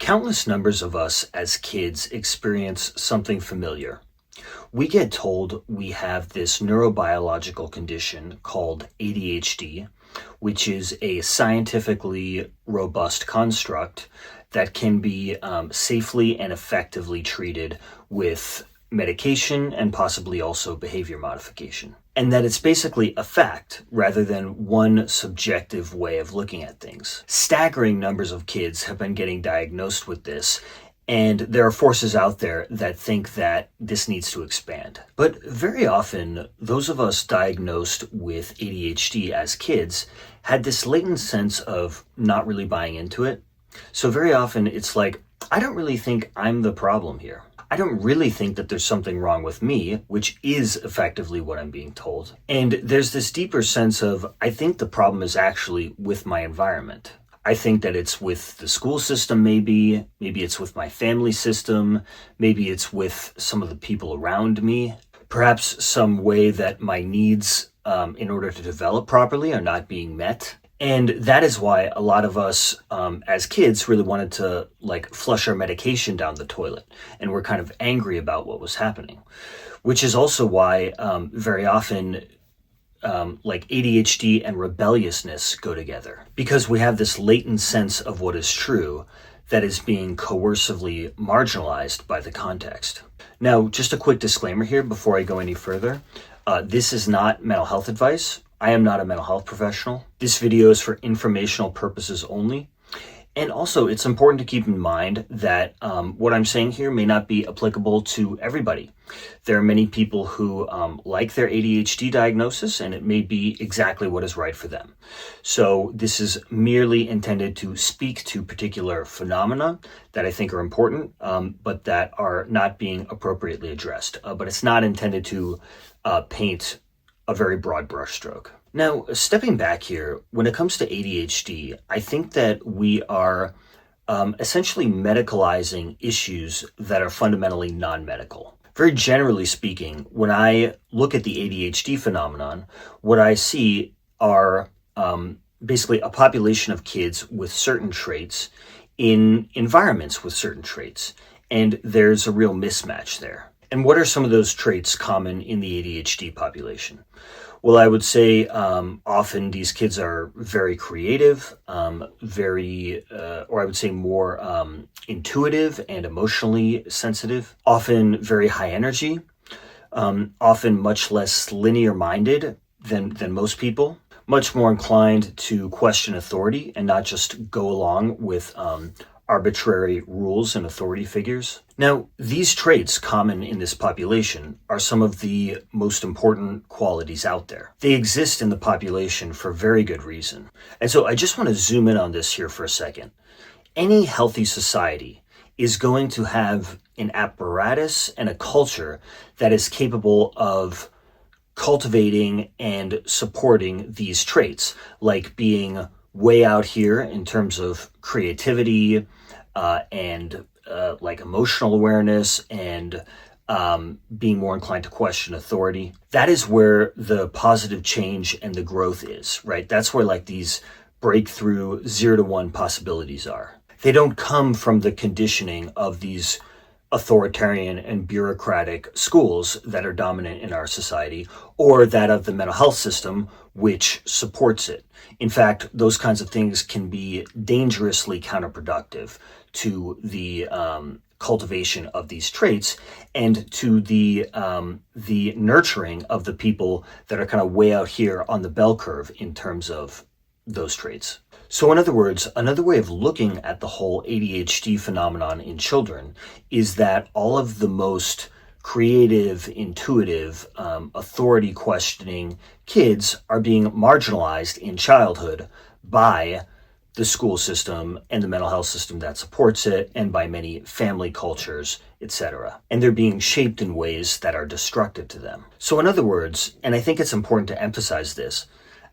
Countless numbers of us as kids experience something familiar. We get told we have this neurobiological condition called ADHD, which is a scientifically robust construct that can be safely and effectively treated with medication and possibly also behavior modification. And that it's basically a fact rather than one subjective way of looking at things. Staggering numbers of kids have been getting diagnosed with this, and there are forces out there that think that this needs to expand. But very often, those of us diagnosed with ADHD as kids had this latent sense of not really buying into it. So very often it's like, I don't really think I'm the problem here. I don't really think that there's something wrong with me, which is effectively what I'm being told. And there's this deeper sense of, I think the problem is actually with my environment. I think that it's with the school system maybe it's with my family system, maybe it's with some of the people around me, perhaps some way that my needs in order to develop properly are not being met. And that is why a lot of us as kids really wanted to flush our medication down the toilet. And we're kind of angry about what was happening, which is also why very often ADHD and rebelliousness go together, because we have this latent sense of what is true that is being coercively marginalized by the context. Now, just a quick disclaimer here before I go any further. This is not mental health advice. I am not a mental health professional. This video is for informational purposes only. And also, it's important to keep in mind that what I'm saying here may not be applicable to everybody. There are many people who like their ADHD diagnosis, and it may be exactly what is right for them. So this is merely intended to speak to particular phenomena that I think are important, but that are not being appropriately addressed. But it's not intended to paint a very broad brushstroke. Now, stepping back here, when it comes to ADHD, I think that we are essentially medicalizing issues that are fundamentally non-medical. Very generally speaking, when I look at the ADHD phenomenon, what I see are basically a population of kids with certain traits in environments with certain traits, and there's a real mismatch there. And what are some of those traits common in the ADHD population? Well, I would say often these kids are very creative, or I would say more intuitive and emotionally sensitive, often very high energy, often much less linear-minded than most people, much more inclined to question authority and not just go along with arbitrary rules and authority figures. Now, these traits common in this population are some of the most important qualities out there. They exist in the population for very good reason. And so I just want to zoom in on this here for a second. Any healthy society is going to have an apparatus and a culture that is capable of cultivating and supporting these traits, like being way out here in terms of creativity and emotional awareness and being more inclined to question authority. That is where the positive change and the growth is, right? That's where these breakthrough 0 to 1 possibilities are. They don't come from the conditioning of these authoritarian and bureaucratic schools that are dominant in our society, or that of the mental health system, which supports it. In fact, those kinds of things can be dangerously counterproductive to the cultivation of these traits and to the nurturing of the people that are kind of way out here on the bell curve in terms of those traits. So in other words, another way of looking at the whole ADHD phenomenon in children is that all of the most creative, intuitive, authority questioning kids are being marginalized in childhood by the school system and the mental health system that supports it, and by many family cultures, etc. And they're being shaped in ways that are destructive to them. So in other words, and I think it's important to emphasize this,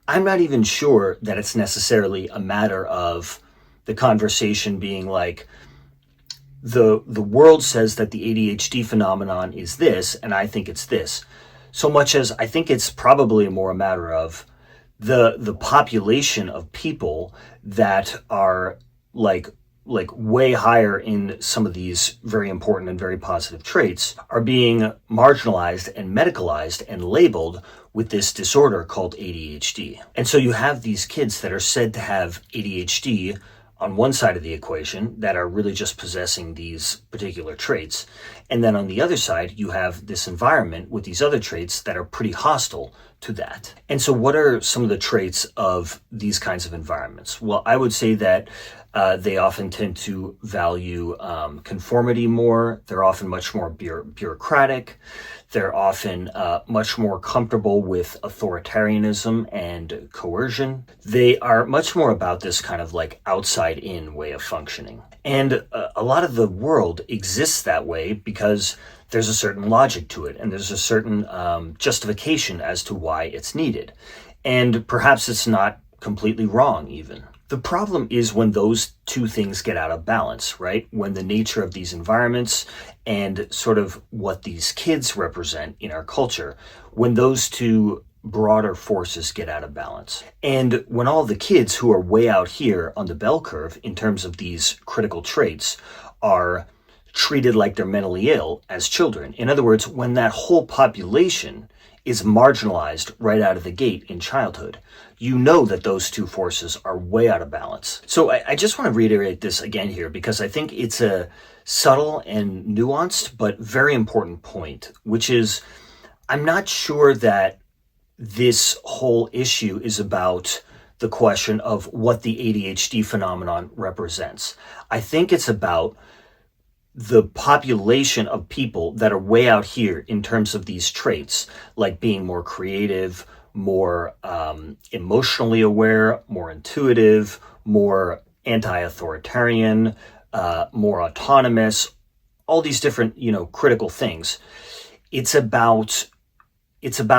I'm not even sure that it's necessarily a matter of the conversation being like, the world says that the ADHD phenomenon is this, and I think it's this. So much as I think it's probably more a matter of the population of people that are like way higher in some of these very important and very positive traits are being marginalized and medicalized and labeled with this disorder called ADHD. And so you have these kids that are said to have ADHD on one side of the equation that are really just possessing these particular traits. And then on the other side, you have this environment with these other traits that are pretty hostile to that. And so what are some of the traits of these kinds of environments? Well, I would say that they often tend to value conformity more. They're often much more bureaucratic. They're often much more comfortable with authoritarianism and coercion. They are much more about this kind of like outside-in way of functioning. And a lot of the world exists that way because there's a certain logic to it, and there's a certain justification as to why it's needed. And perhaps it's not completely wrong even. The problem is when those two things get out of balance, right? When the nature of these environments and sort of what these kids represent in our culture, when those two broader forces get out of balance. And when all the kids who are way out here on the bell curve in terms of these critical traits are treated like they're mentally ill as children. In other words, when that whole population is marginalized right out of the gate in childhood, you know that those two forces are way out of balance. So I just want to reiterate this again here because I think it's a subtle and nuanced but very important point, which is I'm not sure that this whole issue is about the question of what the ADHD phenomenon represents. I think it's about the population of people that are way out here in terms of these traits, like being more creative, more emotionally aware, more intuitive, more anti-authoritarian, more autonomous, all these different, critical things. It's about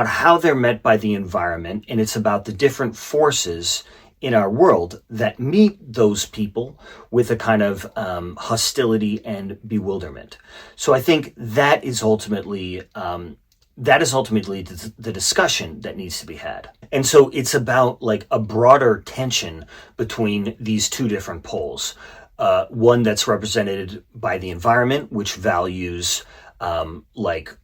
how they're met by the environment, and it's about the different forces in our world that meet those people with a kind of hostility and bewilderment. So I think that is ultimately the discussion that needs to be had. And so it's about like a broader tension between these two different poles. One that's represented by the environment, which values like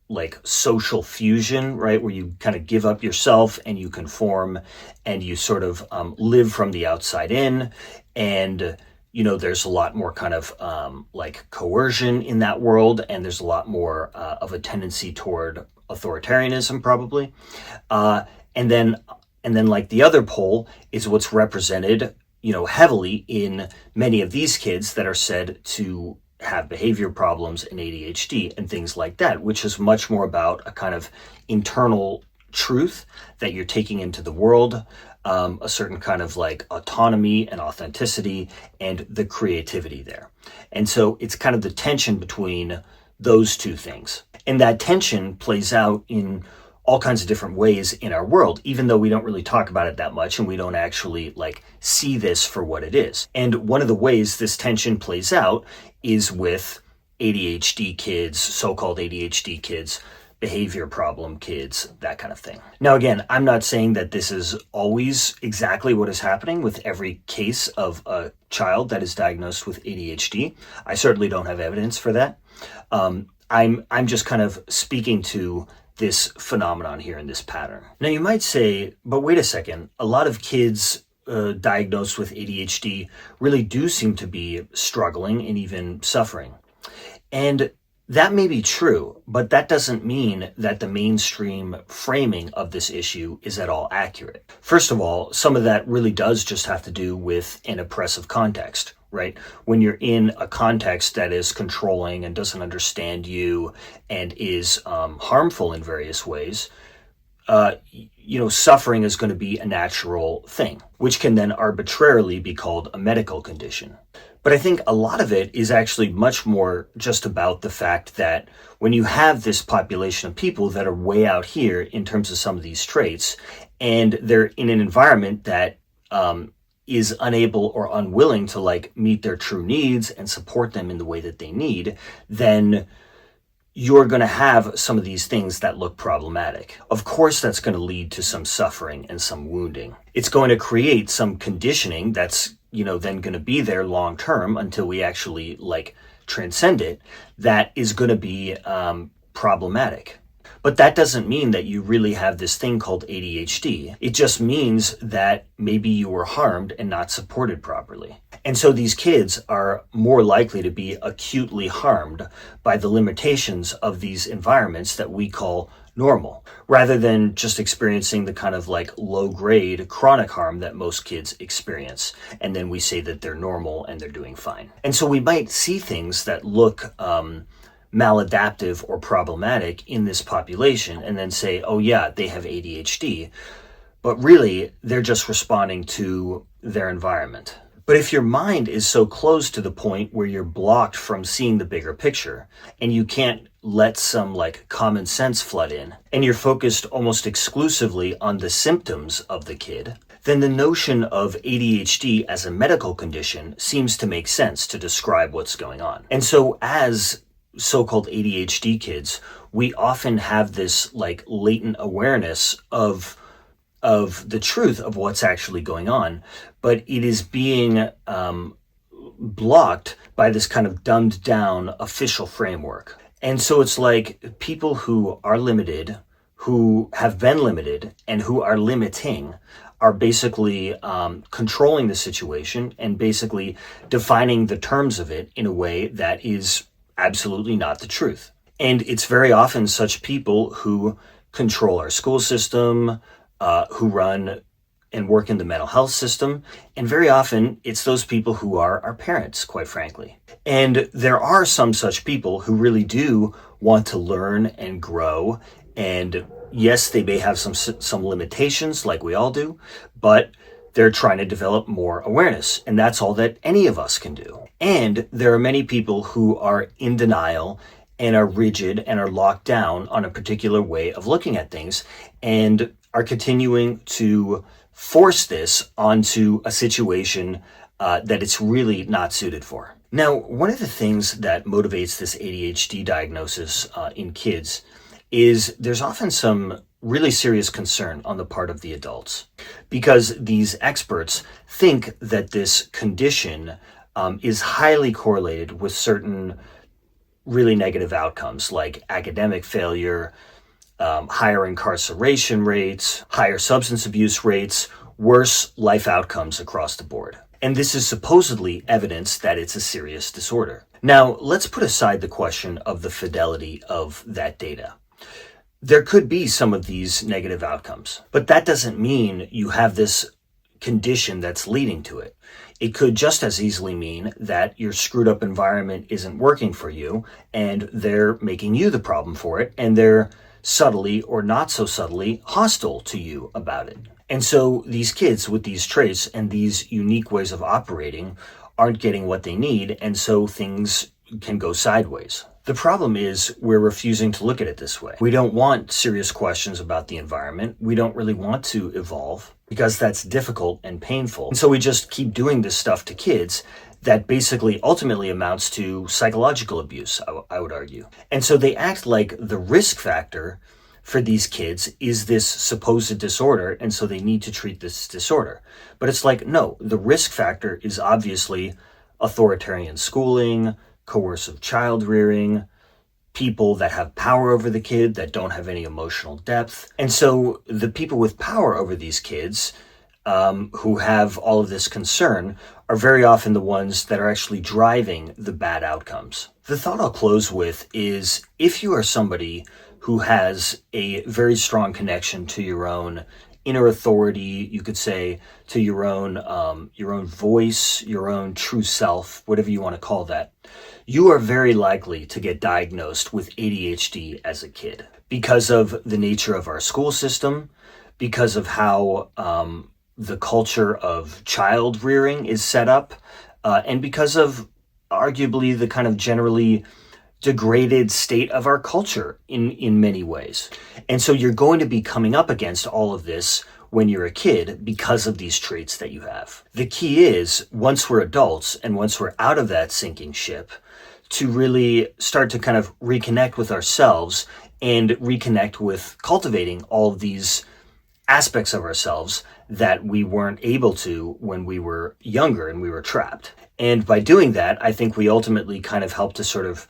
social fusion, right? Where you kind of give up yourself and you conform and you sort of live from the outside in. And, there's a lot more kind of like coercion in that world. And there's a lot more of a tendency toward authoritarianism probably. And then like the other pole is what's represented, heavily in many of these kids that are said to have behavior problems and ADHD and things like that, which is much more about a kind of internal truth that you're taking into the world, a certain kind of like autonomy and authenticity and the creativity there. And so it's kind of the tension between those two things. And that tension plays out in all kinds of different ways in our world, even though we don't really talk about it that much and we don't actually like see this for what it is. And one of the ways this tension plays out is with ADHD kids, so-called ADHD kids, behavior problem kids, that kind of thing. Now, again, I'm not saying that this is always exactly what is happening with every case of a child that is diagnosed with ADHD. I certainly don't have evidence for that. I'm just kind of speaking to this phenomenon here in this pattern. Now you might say, but wait a second, a lot of kids diagnosed with ADHD really do seem to be struggling and even suffering. And that may be true, but that doesn't mean that the mainstream framing of this issue is at all accurate. First of all, some of that really does just have to do with an oppressive context, right? When you're in a context that is controlling and doesn't understand you and is harmful in various ways, suffering is going to be a natural thing, which can then arbitrarily be called a medical condition. But I think a lot of it is actually much more just about the fact that when you have this population of people that are way out here in terms of some of these traits, and they're in an environment that is unable or unwilling to like meet their true needs and support them in the way that they need, then you're going to have some of these things that look problematic. Of course, that's going to lead to some suffering and some wounding. It's going to create some conditioning that's then going to be there long term until we actually transcend it, that is going to be problematic. But that doesn't mean that you really have this thing called ADHD. It just means that maybe you were harmed and not supported properly. And so these kids are more likely to be acutely harmed by the limitations of these environments that we call normal, rather than just experiencing the kind of low-grade chronic harm that most kids experience. And then we say that they're normal and they're doing fine. And so we might see things that look maladaptive or problematic in this population and then say, oh yeah, they have ADHD. But really, they're just responding to their environment. But if your mind is so closed to the point where you're blocked from seeing the bigger picture, and you can't let some common sense flood in, and you're focused almost exclusively on the symptoms of the kid, then the notion of ADHD as a medical condition seems to make sense to describe what's going on. And so as so-called ADHD kids, we often have this latent awareness of the truth of what's actually going on, but it is being blocked by this kind of dumbed down official framework. And so it's people who are limited, who have been limited, and who are limiting are basically controlling the situation and basically defining the terms of it in a way that is absolutely not the truth. And it's very often such people who control our school system, who run and work in the mental health system. And very often it's those people who are our parents, quite frankly. And there are some such people who really do want to learn and grow. And yes, they may have some limitations like we all do, but they're trying to develop more awareness. And that's all that any of us can do. And there are many people who are in denial and are rigid and are locked down on a particular way of looking at things and are continuing to force this onto a situation that it's really not suited for. Now, one of the things that motivates this ADHD diagnosis in kids is there's often some really serious concern on the part of the adults, because these experts think that this condition is highly correlated with certain really negative outcomes like academic failure, higher incarceration rates, higher substance abuse rates, worse life outcomes across the board. And this is supposedly evidence that it's a serious disorder. Now, let's put aside the question of the fidelity of that data. There could be some of these negative outcomes, but that doesn't mean you have this condition that's leading to it. It could just as easily mean that your screwed up environment isn't working for you and they're making you the problem for it, and they're subtly or not so subtly hostile to you about it. And so these kids with these traits and these unique ways of operating aren't getting what they need, and so things can go sideways. The problem is we're refusing to look at it this way. We don't want serious questions about the environment. We don't really want to evolve because that's difficult and painful. And so we just keep doing this stuff to kids that basically ultimately amounts to psychological abuse, I would argue. And so they act like the risk factor for these kids is this supposed disorder, and so they need to treat this disorder. But it's no, the risk factor is obviously authoritarian schooling, coercive child rearing, people that have power over the kid that don't have any emotional depth. And so the people with power over these kids who have all of this concern are very often the ones that are actually driving the bad outcomes. The thought I'll close with is, if you are somebody who has a very strong connection to your own inner authority, you could say, to your own voice, your own true self, whatever you want to call that, you are very likely to get diagnosed with ADHD as a kid because of the nature of our school system, because of how the culture of child rearing is set up, and because of arguably the kind of generally degraded state of our culture in many ways. And so you're going to be coming up against all of this when you're a kid because of these traits that you have. The key is, once we're adults and once we're out of that sinking ship, to really start to kind of reconnect with ourselves and reconnect with cultivating all of these aspects of ourselves that we weren't able to when we were younger and we were trapped. And by doing that, I think we ultimately kind of help to sort of,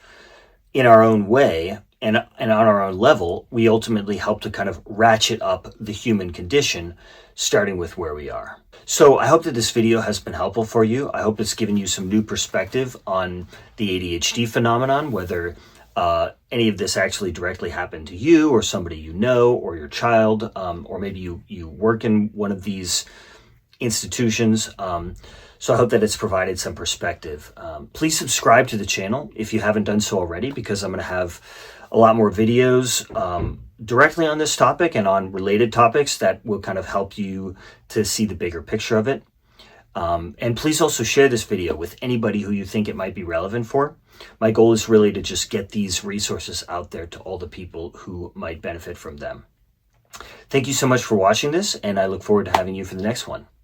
in our own way and on our own level, we ultimately help to kind of ratchet up the human condition, starting with where we are. So I hope that this video has been helpful for you. I hope it's given you some new perspective on the ADHD phenomenon, whether any of this actually directly happened to you or somebody you know or your child, or maybe you work in one of these institutions. So I hope that it's provided some perspective. Please subscribe to the channel if you haven't done so already, because I'm going to have a lot more videos directly on this topic and on related topics that will kind of help you to see the bigger picture of it. And please also share this video with anybody who you think it might be relevant for. My goal is really to just get these resources out there to all the people who might benefit from them. Thank you so much for watching this, and I look forward to having you for the next one.